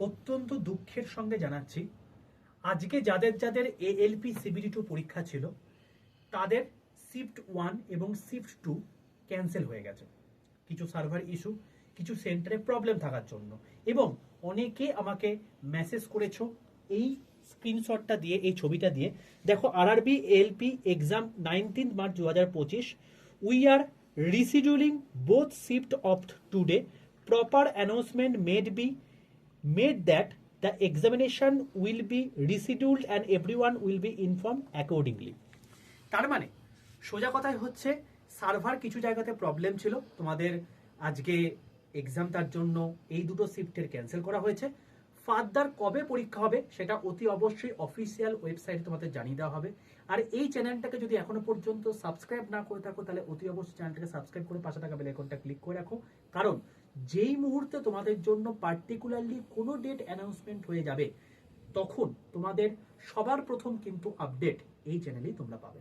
অত্যন্ত দুঃখের সঙ্গে জানাচ্ছি আজকে যাদের যাদের এএলপি সিবিডি 2 পরীক্ষা ছিল তাদের শিফট 1 এবং শিফট 2 ক্যান্সেল হয়ে গেছে কিছু সার্ভার ইস্যু, কিছু সেন্টারে প্রবলেম থাকার জন্য। এবং অনেকে আমাকে মেসেজ করেছো এই স্ক্রিনশটটা দিয়ে, এই ছবিটা দিয়ে, দেখো RRB ALP exam 19 March 2025 we are rescheduling both shift of today, proper announcement made that the examination will be rescheduled and everyone will be informed accordingly। তার মানে সোজা কথাই হচ্ছে সার্ভার কিছু জায়গাতে প্রবলেম ছিল, তোমাদের আজকে এক্সাম, তার জন্য এই দুটো শিফটের ক্যান্সেল করা হয়েছে। ফার্দার কবে পরীক্ষা হবে সেটা অতি অবশ্যই অফিসিয়াল ওয়েবসাইটে তোমাদের জানিয়ে দেওয়া হবে। আর এই চ্যানেলটাকে যদি এখনো পর্যন্ত সাবস্ক্রাইব না করে থাকো তাহলে অতি অবশ্যই চ্যানেলটাকে সাবস্ক্রাইব করে পাশে থাকা বেল আইকনটা ক্লিক করে রাখো, কারণ যেই মুহূর্তে তোমাদের জন্য পার্টিকুলারলি কোনো ডেট অ্যানাউন্সমেন্ট হয়ে যাবে তখন তোমাদের সবার প্রথম কিন্তু আপডেট এই চ্যানেলেই তোমরা পাবে।